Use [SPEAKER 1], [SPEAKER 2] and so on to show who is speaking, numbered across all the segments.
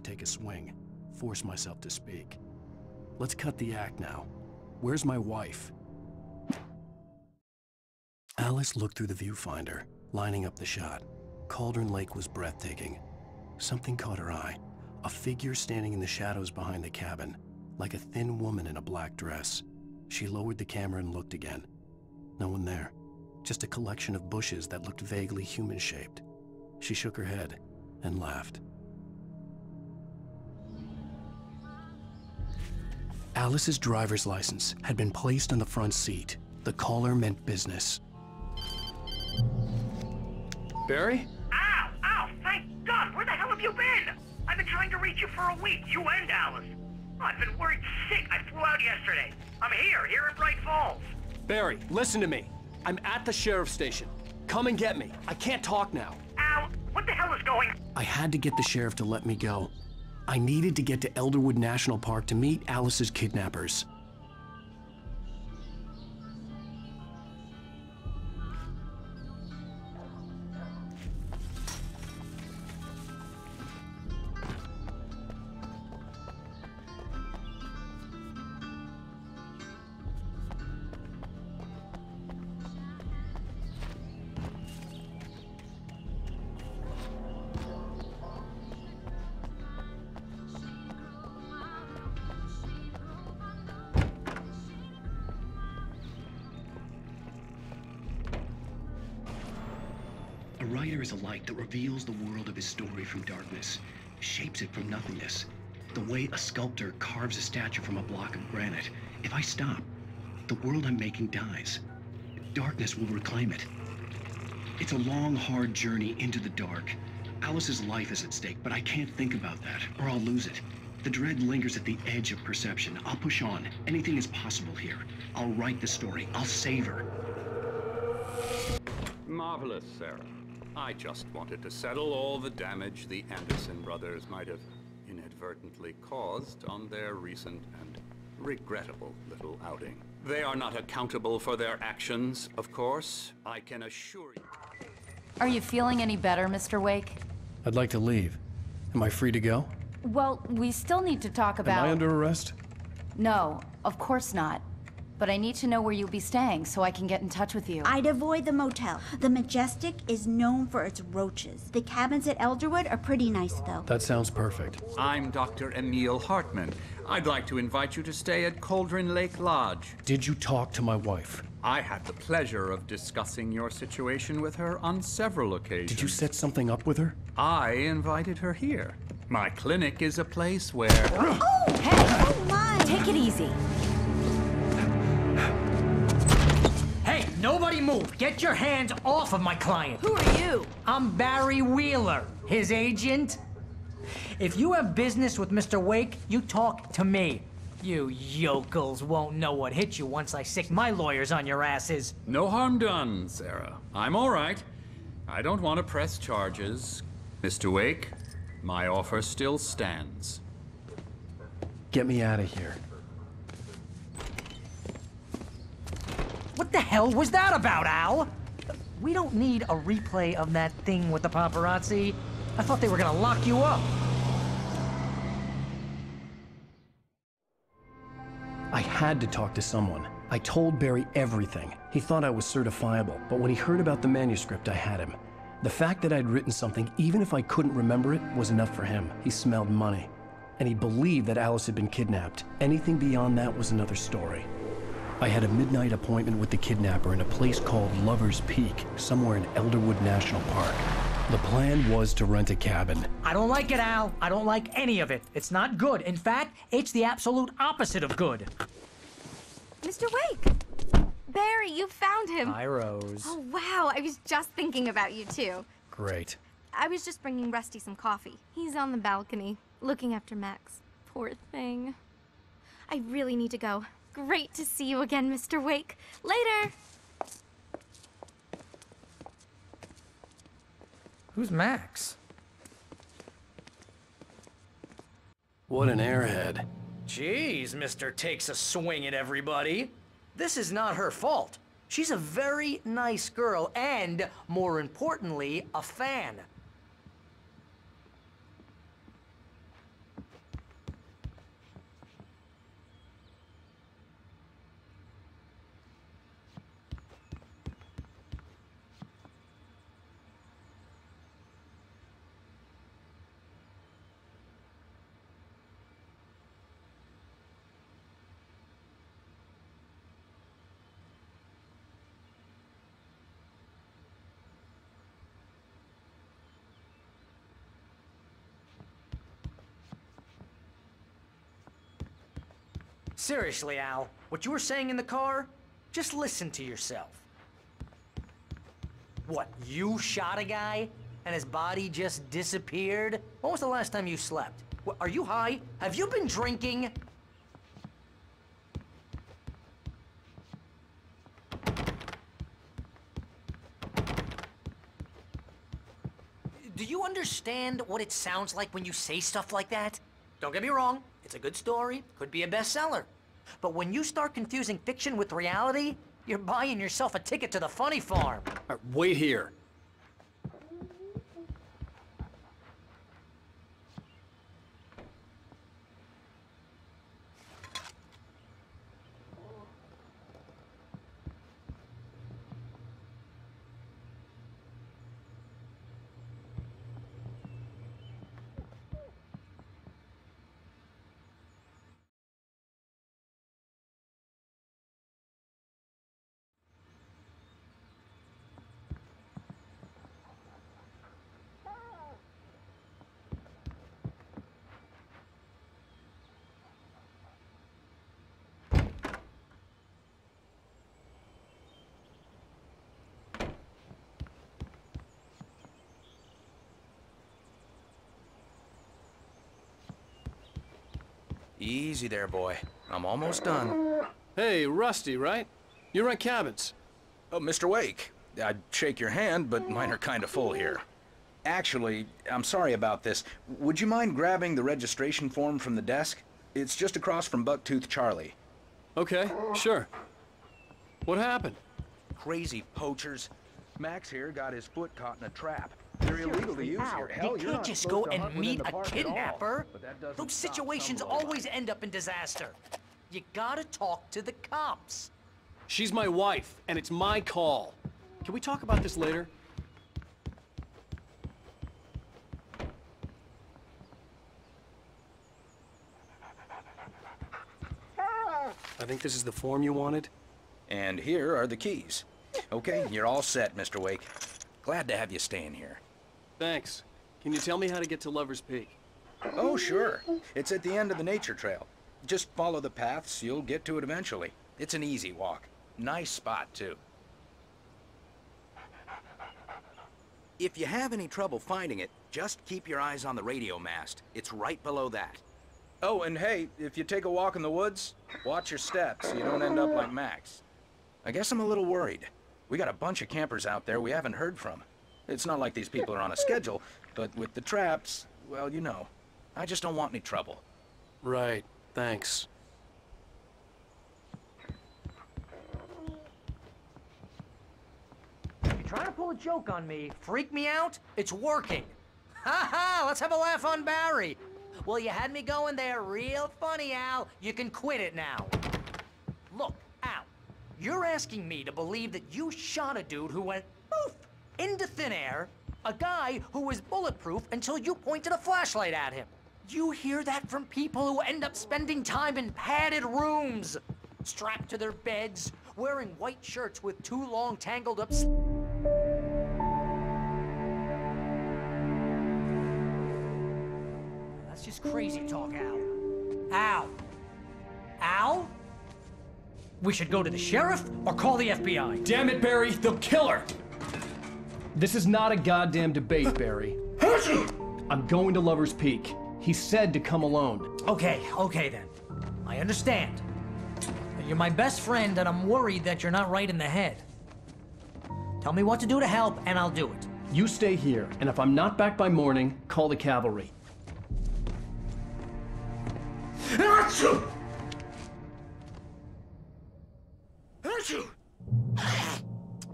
[SPEAKER 1] to take a swing, force myself to speak. Let's cut the act now. Where's my wife? Alice looked through the viewfinder, lining up the shot. Cauldron Lake was breathtaking. Something caught her eye. A figure standing in the shadows behind the cabin, like a thin woman in a black dress. She lowered the camera and looked again. No one there. Just a collection of bushes that looked vaguely human-shaped. She shook her head and laughed. Alice's driver's license had been placed on the front seat. The caller meant business. Barry?
[SPEAKER 2] Ow! Ow! Thank God! Where the hell have you been? I've been trying to reach you for a week, you and Alice. Oh, I've been worried sick. I flew out yesterday. I'm here in Bright Falls.
[SPEAKER 1] Barry, listen to me. I'm at the sheriff's station. Come and get me. I can't talk now.
[SPEAKER 2] Al, what the hell is going on?
[SPEAKER 1] I had to get the sheriff to let me go. I needed to get to Elderwood National Park to meet Alice's kidnappers.
[SPEAKER 3] A writer is a light that reveals the world of his story from darkness, shapes it from nothingness. The way a sculptor carves a statue from a block of granite. If I stop, the world I'm making dies. Darkness will reclaim it. It's a long, hard journey into the dark. Alice's life is at stake, but I can't think about that, or I'll lose it. The dread lingers at the edge of perception. I'll push on. Anything is possible here. I'll write the story. I'll save her.
[SPEAKER 4] Marvelous, Sarah. I just wanted to settle all the damage the Anderson brothers might have inadvertently caused on their recent and regrettable little outing. They are not accountable for their actions, of course. I can assure you.
[SPEAKER 5] Are you feeling any better, Mr. Wake?
[SPEAKER 1] I'd like to leave. Am I free to go?
[SPEAKER 5] Well, we still need to talk about...
[SPEAKER 1] Am I under arrest?
[SPEAKER 5] No, of course not. But I need to know where you'll be staying so I can get in touch with you.
[SPEAKER 6] I'd avoid the motel. The Majestic is known for its roaches. The cabins at Elderwood are pretty nice, though.
[SPEAKER 1] That sounds perfect.
[SPEAKER 4] I'm Dr. Emil Hartman. I'd like to invite you to stay at Cauldron Lake Lodge.
[SPEAKER 1] Did you talk to my wife?
[SPEAKER 4] I had the pleasure of discussing your situation with her on several occasions.
[SPEAKER 1] Did you set something up with her?
[SPEAKER 4] I invited her here. My clinic is a place where...
[SPEAKER 6] Oh! Hey! Oh, my!
[SPEAKER 5] Take it easy.
[SPEAKER 7] Hey, nobody move! Get your hands off of my client!
[SPEAKER 5] Who are you?
[SPEAKER 7] I'm Barry Wheeler, his agent. If you have business with Mr. Wake, you talk to me. You yokels won't know what hit you once I sick my lawyers on your asses.
[SPEAKER 4] No harm done, Sarah. I'm all right. I don't want to press charges. Mr. Wake, my offer still stands.
[SPEAKER 1] Get me out of here.
[SPEAKER 7] What the hell was that about, Al? We don't need a replay of that thing with the paparazzi. I thought they were gonna lock you up.
[SPEAKER 1] I had to talk to someone. I told Barry everything. He thought I was certifiable, but when he heard about the manuscript, I had him. The fact that I'd written something, even if I couldn't remember it, was enough for him. He smelled money. And he believed that Alice had been kidnapped. Anything beyond that was another story. I had a midnight appointment with the kidnapper in a place called Lover's Peak, somewhere in Elderwood National Park. The plan was to rent a cabin.
[SPEAKER 7] I don't like it, Al. I don't like any of it. It's not good. In fact, it's the absolute opposite of good.
[SPEAKER 8] Mr. Wake! Barry, you found him.
[SPEAKER 7] Hi, Rose.
[SPEAKER 8] Oh, wow. I was just thinking about you, too.
[SPEAKER 1] Great.
[SPEAKER 8] I was just bringing Rusty some coffee. He's on the balcony, looking after Max. Poor thing. I really need to go. Great to see you again, Mr. Wake. Later!
[SPEAKER 7] Who's Max?
[SPEAKER 1] What an airhead.
[SPEAKER 9] Jeez, Mr. Takes a swing at everybody. This is not her fault. She's a very nice girl and, more importantly, a fan. Seriously, Al, what you were saying in the car, just listen to yourself. What, you shot a guy and his body just disappeared? When was the last time you slept? What, are you high? Have you been drinking? Do you understand what it sounds like when you say stuff like that? Don't get me wrong, it's a good story, could be a bestseller. But when you start confusing fiction with reality, you're buying yourself a ticket to the funny farm.
[SPEAKER 1] All right, wait here.
[SPEAKER 10] Easy there, boy. I'm almost done.
[SPEAKER 1] Hey, Rusty, right? You rent cabins.
[SPEAKER 10] Oh, Mr. Wake. I'd shake your hand, but mine are kind of full here. Actually, I'm sorry about this. Would you mind grabbing the registration form from the desk? It's just across from Bucktooth Charlie.
[SPEAKER 1] Okay, sure. What happened?
[SPEAKER 10] Crazy poachers. Max here got his foot caught in a trap. They're illegal to use here. Hell,
[SPEAKER 9] You can't just go and meet a kidnapper. Those situations always end up in disaster. You gotta talk to the cops.
[SPEAKER 1] She's my wife, and it's my call. Can we talk about this later? I think this is the form you wanted.
[SPEAKER 10] And here are the keys. Okay, you're all set, Mr. Wake. Glad to have you staying here.
[SPEAKER 1] Thanks. Can you tell me how to get to Lover's Peak?
[SPEAKER 10] Oh, sure. It's at the end of the nature trail. Just follow the paths, you'll get to it eventually. It's an easy walk. Nice spot, too. If you have any trouble finding it, just keep your eyes on the radio mast. It's right below that. Oh, and hey, if you take a walk in the woods, watch your steps so you don't end up like Max. I guess I'm a little worried. We got a bunch of campers out there we haven't heard from. It's not like these people are on a schedule, but with the traps, well, you know. I just don't want any trouble.
[SPEAKER 1] Right. Thanks.
[SPEAKER 9] You're trying to pull a joke on me, freak me out? It's working. Ha ha! Let's have a laugh on Barry. Well, you had me going there real funny, Al. You can quit it now. Look, Al, you're asking me to believe that you shot a dude who went poof into thin air, a guy who was bulletproof until you pointed a flashlight at him. You hear that from people who end up spending time in padded rooms, strapped to their beds, wearing white shirts with too long tangled up. That's just crazy talk, Al. Al? Al? We should go to the sheriff or call the FBI.
[SPEAKER 1] Damn it, Barry! They'll kill her! This is not a goddamn debate, Barry. I'm going to Lover's Peak. He said to come alone.
[SPEAKER 9] Okay then. I understand. You're my best friend, and I'm worried that you're not right in the head. Tell me what to do to help, and I'll do it.
[SPEAKER 1] You stay here, and if I'm not back by morning, call the cavalry.
[SPEAKER 9] Achoo!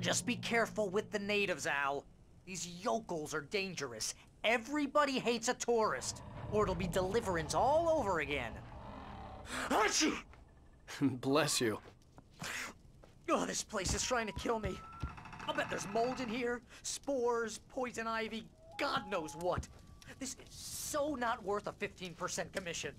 [SPEAKER 9] Just be careful with the natives, Al. These yokels are dangerous. Everybody hates a tourist, or it'll be Deliverance all over again. Achoo!
[SPEAKER 1] Bless you.
[SPEAKER 9] Oh, this place is trying to kill me. I'll bet there's mold in here, spores, poison ivy, God knows what. This is so not worth a 15% commission.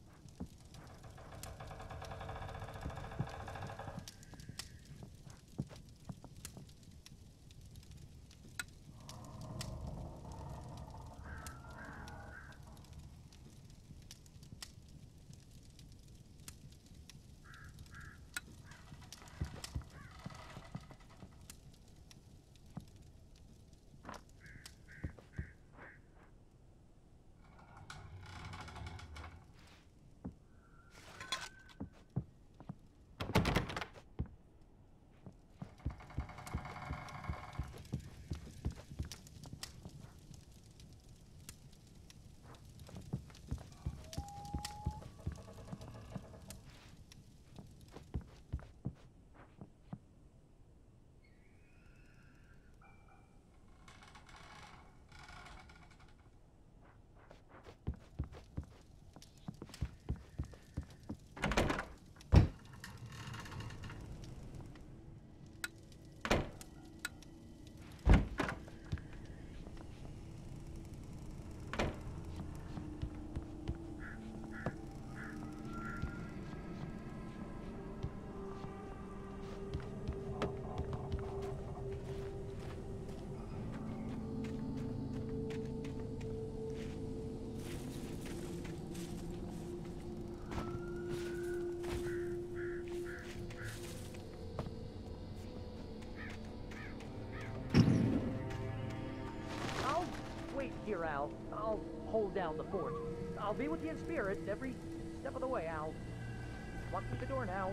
[SPEAKER 9] hold down the fort. I'll be with you in spirit every step of the way, Al. Walk through the door now.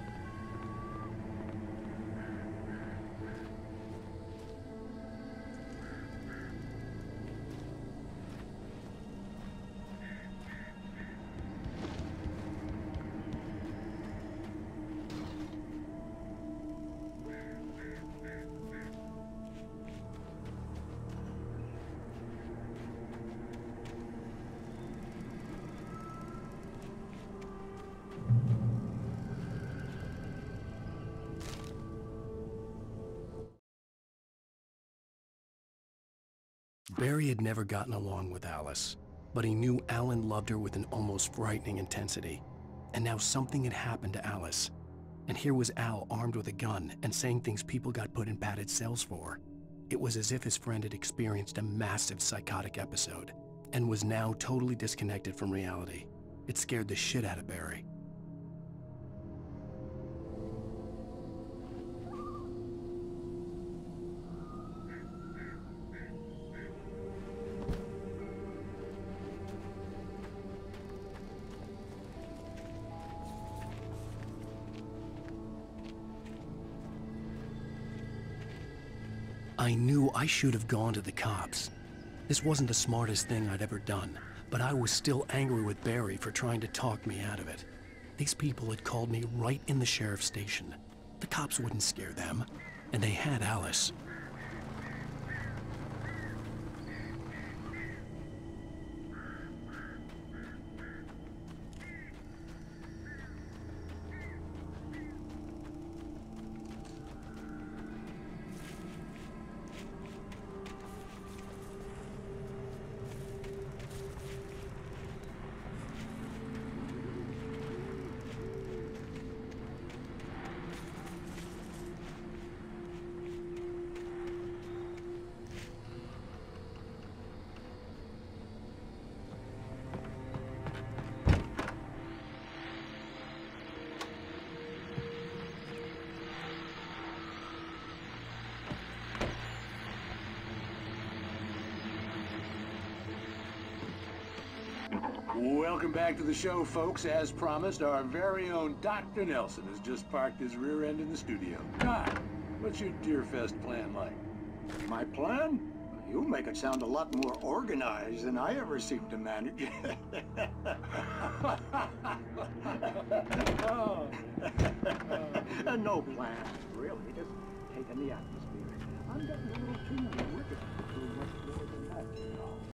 [SPEAKER 1] Barry had never gotten along with Alice, but he knew Alan loved her with an almost frightening intensity. And now something had happened to Alice. And here was Al armed with a gun and saying things people got put in padded cells for. It was as if his friend had experienced a massive psychotic episode and was now totally disconnected from reality. It scared the shit out of Barry. I knew I should have gone to the cops. This wasn't the smartest thing I'd ever done, but I was still angry with Barry for trying to talk me out of it. These people had called me right in the sheriff's station. The cops wouldn't scare them, and they had Alice.
[SPEAKER 11] Welcome back to the show, folks. As promised, our very own Dr. Nelson has just parked his rear end in the studio. Doc, what's your Deerfest plan like?
[SPEAKER 12] My plan? You make it sound a lot more organized than I ever seem to manage. No plan, really. Just taking the atmosphere. I'm getting a little too wicked for much more than that, you know.